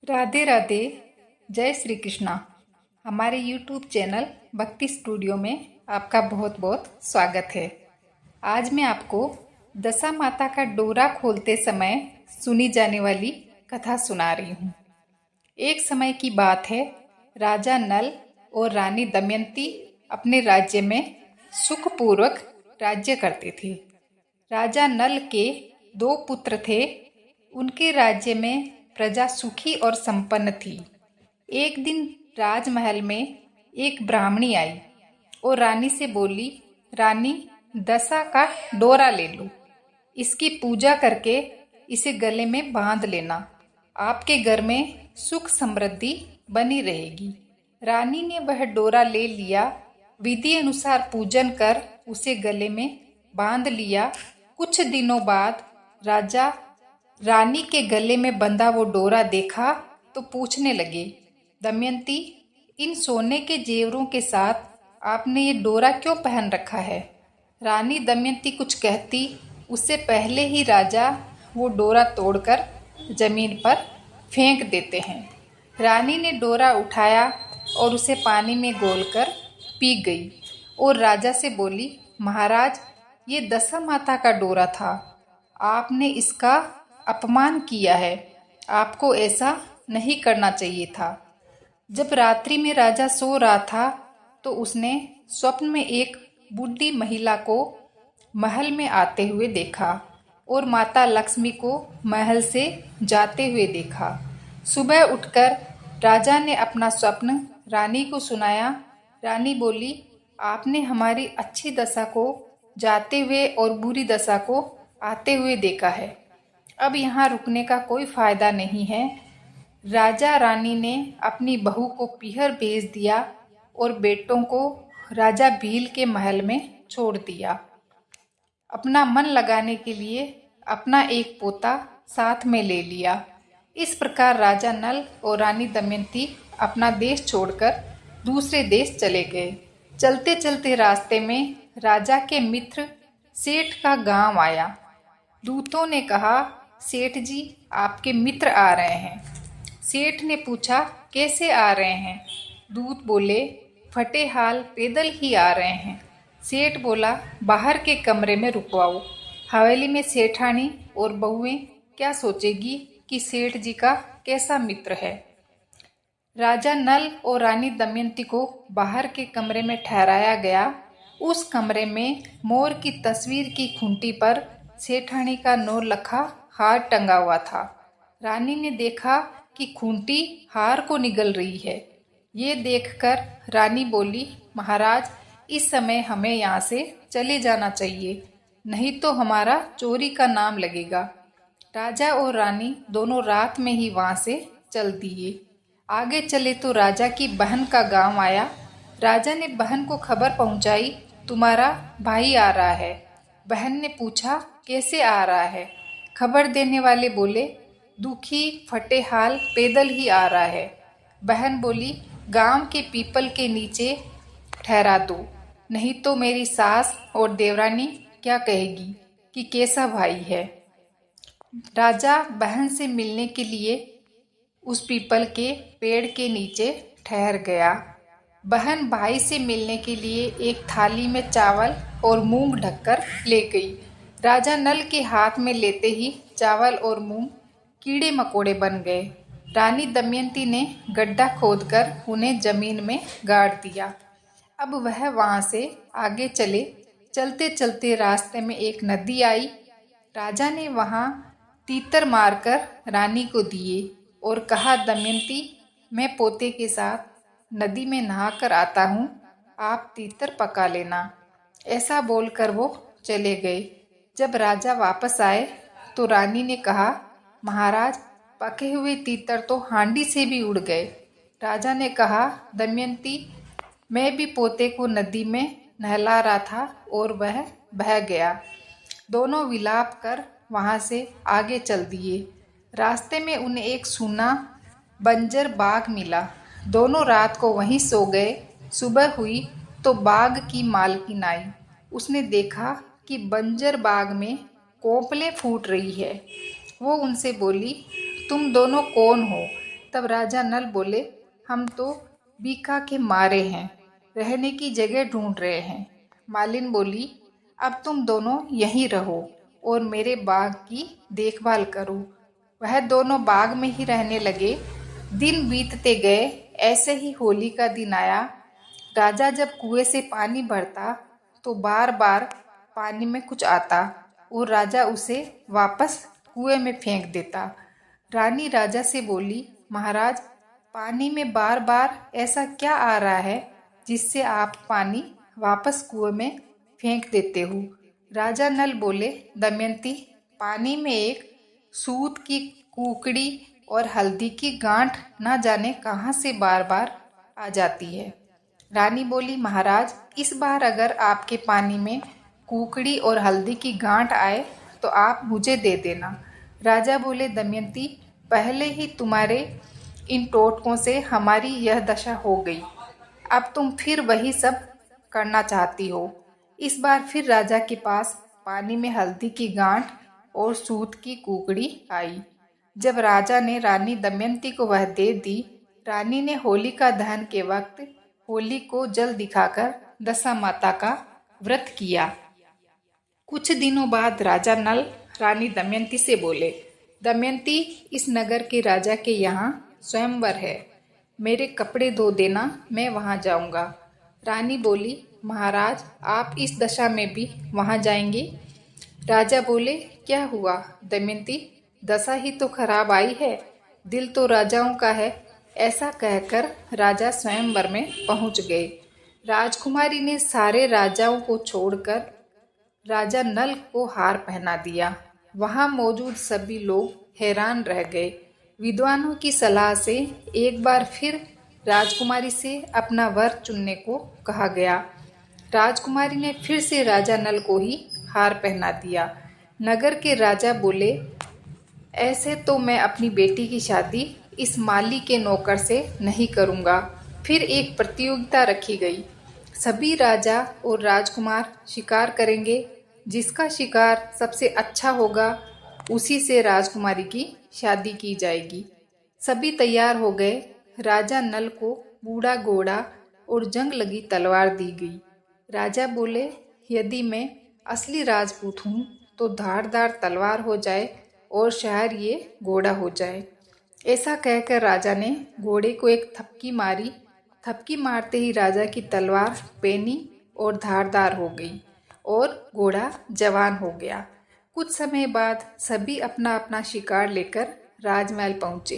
राधे राधे। जय श्री कृष्णा। हमारे YouTube channel भक्ति स्टूडियो में आपका बहुत बहुत स्वागत है। आज मैं आपको दशा माता का डोरा खोलते समय सुनी जाने वाली कथा सुना रही हूँ। एक समय की बात है, राजा नल और रानी दमयंती अपने राज्य में सुखपूर्वक राज्य करते थे। राजा नल के 2 पुत्र थे। उनके राज्य में प्रजा सुखी और संपन्न थी। एक दिन राजमहल में एक ब्राह्मणी आई और रानी से बोली, रानी, दशा का डोरा ले लो। इसकी पूजा करके इसे गले में बांध लेना। आपके घर में सुख समृद्धि बनी रहेगी। रानी ने वह डोरा ले लिया। विधि अनुसार पूजन कर उसे गले में बांध लिया। कुछ दिनों बाद राजा रानी के गले में बंधा वो डोरा देखा तो पूछने लगे, दमयंती, इन सोने के जेवरों के साथ आपने ये डोरा क्यों पहन रखा है? रानी दमयंती कुछ कहती उससे पहले ही राजा वो डोरा तोड़कर जमीन पर फेंक देते हैं। रानी ने डोरा उठाया और उसे पानी में घोलकर पी गई और राजा से बोली, महाराज, ये दशा माता का डोरा था। आपने इसका अपमान किया है। आपको ऐसा नहीं करना चाहिए था। जब रात्रि में राजा सो रहा था तो उसने स्वप्न में एक बूढ़ी महिला को महल में आते हुए देखा और माता लक्ष्मी को महल से जाते हुए देखा। सुबह उठकर राजा ने अपना स्वप्न रानी को सुनाया। रानी बोली, आपने हमारी अच्छी दशा को जाते हुए और बुरी दशा को आते हुए देखा है। अब यहाँ रुकने का कोई फायदा नहीं है। राजा रानी ने अपनी बहू को पीहर भेज दिया और बेटों को राजा भील के महल में छोड़ दिया। अपना मन लगाने के लिए अपना एक पोता साथ में ले लिया। इस प्रकार राजा नल और रानी दमयंती अपना देश छोड़कर दूसरे देश चले गए। चलते चलते रास्ते में राजा के मित्र सेठ का गांव आया। दूतों ने कहा, सेठ जी, आपके मित्र आ रहे हैं। सेठ ने पूछा, कैसे आ रहे हैं? दूत बोले, फटे हाल पैदल ही आ रहे हैं। सेठ बोला, बाहर के कमरे में रुकवाओ। हवेली में सेठानी और बहुएं क्या सोचेगी कि सेठ जी का कैसा मित्र है। राजा नल और रानी दमयंती को बाहर के कमरे में ठहराया गया। उस कमरे में मोर की तस्वीर की खूंटी पर सेठानी का 9 लखा हार टंगा हुआ था। रानी ने देखा कि खूंटी हार को निगल रही है। ये देखकर रानी बोली, महाराज, इस समय हमें यहाँ से चले जाना चाहिए, नहीं तो हमारा चोरी का नाम लगेगा। राजा और रानी दोनों रात में ही वहाँ से चल दिए। आगे चले तो राजा की बहन का गांव आया। राजा ने बहन को खबर पहुंचाई, तुम्हारा भाई आ रहा है। बहन ने पूछा, कैसे आ रहा है? खबर देने वाले बोले, दुखी फटे हाल पैदल ही आ रहा है। बहन बोली, गांव के पीपल के नीचे ठहरा दो, नहीं तो मेरी सास और देवरानी क्या कहेगी कि कैसा भाई है। राजा बहन से मिलने के लिए उस पीपल के पेड़ के नीचे ठहर गया। बहन भाई से मिलने के लिए एक थाली में चावल और मूंग ढककर ले गई। राजा नल के हाथ में लेते ही चावल और मूंग कीड़े मकोड़े बन गए। रानी दमयंती ने गड्ढा खोदकर उन्हें जमीन में गाड़ दिया। अब वह वहां से आगे चले। चलते चलते रास्ते में एक नदी आई। राजा ने वहां तीतर मारकर रानी को दिए और कहा, दमयंती, मैं पोते के साथ नदी में नहाकर आता हूँ, आप तीतर पका लेना। ऐसा बोलकर वो चले गए। जब राजा वापस आए तो रानी ने कहा, महाराज, पके हुए तीतर तो हांडी से भी उड़ गए। राजा ने कहा, दमयंती, मैं भी पोते को नदी में नहला रहा था और वह बह गया। दोनों विलाप कर वहां से आगे चल दिए। रास्ते में उन्हें एक सूना बंजर बाग मिला। दोनों रात को वहीं सो गए। सुबह हुई तो बाग की मालकिन आई। उसने देखा कि बंजर बाग में कोपलें फूट रही है। वो उनसे बोली, तुम दोनों कौन हो? तब राजा नल बोले, हम तो बीका के मारे हैं, रहने की जगह ढूंढ रहे हैं। मालिन बोली, अब तुम दोनों यहीं रहो और मेरे बाग की देखभाल करो। वह दोनों बाग में ही रहने लगे। दिन बीतते गए। ऐसे ही होली का दिन आया। राजा जब कुएं से पानी भरता तो बार बार पानी में कुछ आता और राजा उसे वापस कुएं में फेंक देता। रानी राजा से बोली, महाराज, पानी में बार बार ऐसा क्या आ रहा है जिससे आप पानी वापस कुएं में फेंक देते हो? राजा नल बोले, दमयंती, पानी में एक सूत की कुकड़ी और हल्दी की गांठ न जाने कहाँ से बार बार आ जाती है। रानी बोली, महाराज, इस बार अगर आपके पानी में कुकड़ी और हल्दी की गांठ आए तो आप मुझे दे देना। राजा बोले, दमयंती, पहले ही तुम्हारे इन टोटकों से हमारी यह दशा हो गई। अब तुम फिर वही सब करना चाहती हो। इस बार फिर राजा के पास पानी में हल्दी की गांठ और सूत की कुकड़ी आई। जब राजा ने रानी दमयंती को वह दे दी, रानी ने होलिका दहन के वक्त होली को जल दिखाकर दशा माता का व्रत किया। कुछ दिनों बाद राजा नल रानी दमयंती से बोले, दमयंती, इस नगर के राजा के यहाँ स्वयंवर है, मेरे कपड़े धो देना, मैं वहाँ जाऊँगा। रानी बोली, महाराज, आप इस दशा में भी वहाँ जाएंगे? राजा बोले, क्या हुआ दमयंती, दशा ही तो खराब आई है, दिल तो राजाओं का है। ऐसा कहकर राजा स्वयंवर में पहुँच गए। राजकुमारी ने सारे राजाओं को छोड़कर राजा नल को हार पहना दिया। वहां मौजूद सभी लोग हैरान रह गए। विद्वानों की सलाह से एक बार फिर राजकुमारी से अपना वर चुनने को कहा गया। राजकुमारी ने फिर से राजा नल को ही हार पहना दिया। नगर के राजा बोले, ऐसे तो मैं अपनी बेटी की शादी इस माली के नौकर से नहीं करूँगा। फिर एक प्रतियोगिता रखी गई। सभी राजा और राजकुमार शिकार करेंगे। जिसका शिकार सबसे अच्छा होगा उसी से राजकुमारी की शादी की जाएगी। सभी तैयार हो गए। राजा नल को बूढ़ा घोड़ा और जंग लगी तलवार दी गई। राजा बोले, यदि मैं असली राजपूत हूँ तो धारदार तलवार हो जाए और शहर ये घोड़ा हो जाए। ऐसा कहकर राजा ने घोड़े को एक थपकी मारी। थपकी मारते ही राजा की तलवार पैनी और धारदार हो गई और घोड़ा जवान हो गया। कुछ समय बाद सभी अपना अपना शिकार लेकर राजमहल पहुँचे।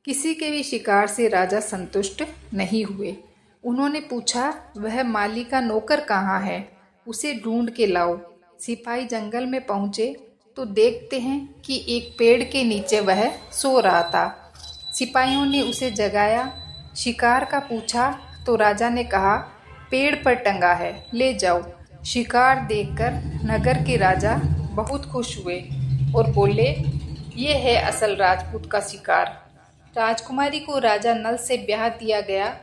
किसी के भी शिकार से राजा संतुष्ट नहीं हुए। उन्होंने पूछा, वह माली का नौकर कहाँ है? उसे ढूंढ के लाओ। सिपाही जंगल में पहुँचे तो देखते हैं कि एक पेड़ के नीचे वह सो रहा था। सिपाहियों ने उसे जगाया। शिकार का पूछा तो राजा ने कहा, पेड़ पर टंगा है, ले जाओ। शिकार देखकर नगर के राजा बहुत खुश हुए और बोले, ये है असल राजपूत का शिकार। राजकुमारी को राजा नल से ब्याह दिया गया।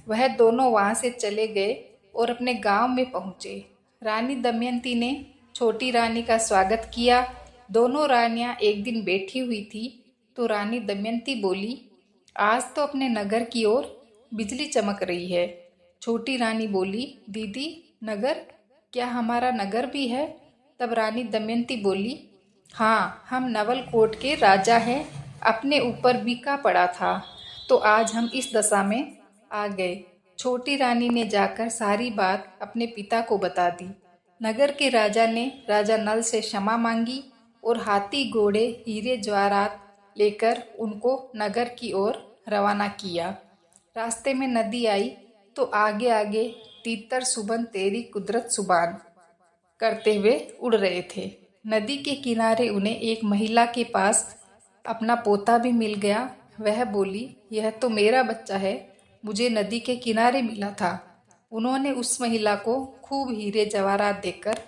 वह दोनों वहाँ से चले गए और अपने गांव में पहुँचे। रानी दमयंती ने छोटी रानी का स्वागत किया। दोनों रानियाँ एक दिन बैठी हुई थी तो रानी दमयंती बोली, आज तो अपने नगर की ओर बिजली चमक रही है। छोटी रानी बोली, दीदी, नगर? क्या हमारा नगर भी है? तब रानी दमयंती बोली, हाँ, हम नवलकोट के राजा हैं। अपने ऊपर बीका पड़ा था तो आज हम इस दशा में आ गए। छोटी रानी ने जाकर सारी बात अपने पिता को बता दी। नगर के राजा ने राजा नल से क्षमा मांगी और हाथी, घोड़े, हीरे जवाहरात लेकर उनको नगर की ओर रवाना किया। रास्ते में नदी आई तो आगे आगे तीतर सुबन तेरी कुदरत सुबान करते हुए उड़ रहे थे। नदी के किनारे उन्हें एक महिला के पास अपना पोता भी मिल गया। वह बोली, यह तो मेरा बच्चा है, मुझे नदी के किनारे मिला था। उन्होंने उस महिला को खूब हीरे जवाहरात देकर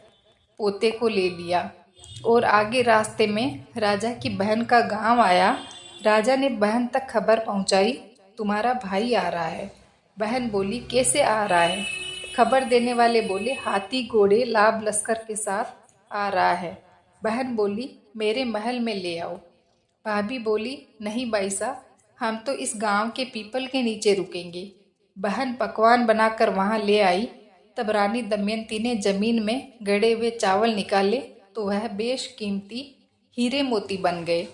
पोते को ले लिया और आगे रास्ते में राजा की बहन का गांव आया। राजा ने बहन तक खबर पहुंचाई, तुम्हारा भाई आ रहा है। बहन बोली, कैसे आ रहा है? खबर देने वाले बोले, हाथी, घोड़े, लाभ लश्कर के साथ आ रहा है। बहन बोली, मेरे महल में ले आओ। भाभी बोली, नहीं भाई साहब, हम तो इस गांव के पीपल के नीचे रुकेंगे। बहन पकवान बनाकर वहां ले आई। तब रानी दमयंती ने जमीन में गड़े हुए चावल निकाले तो वह बेशकीमती हीरे मोती बन गए।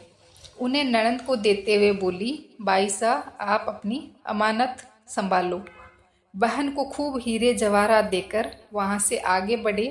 उन्हें ननंद को देते हुए बोली, बाईसा आप अपनी अमानत संभालो। बहन को खूब हीरे जवाहरात देकर वहां से आगे बढ़े।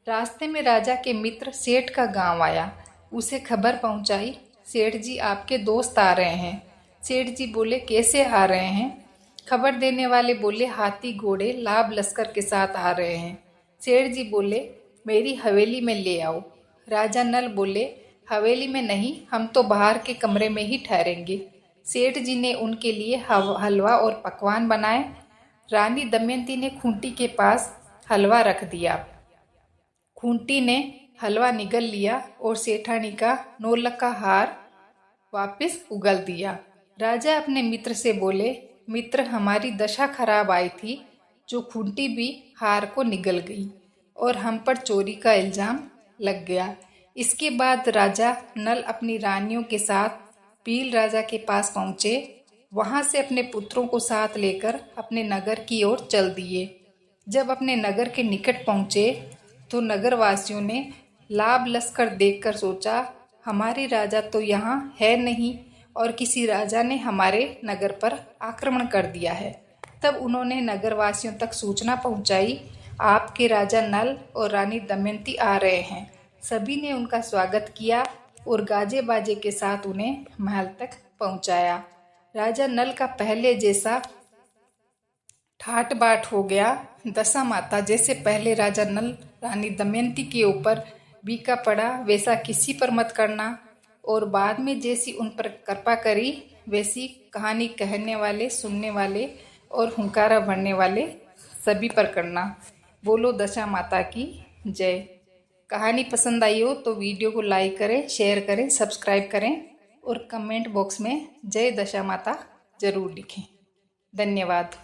रास्ते में राजा के मित्र सेठ का गांव आया। उसे खबर पहुंचाई, सेठ जी आपके दोस्त आ रहे हैं। सेठ जी बोले, कैसे आ रहे हैं? खबर देने वाले बोले, हाथी घोड़े लाभ लश्कर के साथ आ रहे हैं। सेठ जी बोले, मेरी हवेली में ले आओ। राजा नल बोले, हवेली में नहीं, हम तो बाहर के कमरे में ही ठहरेंगे। सेठ जी ने उनके लिए हलवा और पकवान बनाए। रानी दमयंती ने खूंटी के पास हलवा रख दिया। खूंटी ने हलवा निगल लिया और सेठानी का नौलखा हार वापस उगल दिया। राजा अपने मित्र से बोले, मित्र हमारी दशा खराब आई थी, जो खूंटी भी हार को निगल गई और हम पर चोरी का इल्जाम लग गया। इसके बाद राजा नल अपनी रानियों के साथ पील राजा के पास पहुँचे। वहाँ से अपने पुत्रों को साथ लेकर अपने नगर की ओर चल दिए। जब अपने नगर के निकट पहुँचे तो नगरवासियों ने लाभ लश्कर देखकर सोचा, हमारे राजा तो यहाँ है नहीं और किसी राजा ने हमारे नगर पर आक्रमण कर दिया है। तब उन्होंने नगरवासियों तक सूचना पहुँचाई, आपके राजा नल और रानी दमयंती आ रहे हैं। सभी ने उनका स्वागत किया और गाजे बाजे के साथ उन्हें महल तक पहुँचाया। राजा नल का पहले जैसा ठाट बाट हो गया। दशा माता जैसे पहले राजा नल रानी दमयंती के ऊपर बीका पड़ा, वैसा किसी पर मत करना, और बाद में जैसी उन पर कृपा करी वैसी कहानी कहने वाले, सुनने वाले और हुंकारा भरने वाले सभी पर करना। बोलो दशा माता की जय। कहानी पसंद आई हो तो वीडियो को लाइक करें, शेयर करें, सब्सक्राइब करें और कमेंट बॉक्स में जय दशा माता जरूर लिखें। धन्यवाद।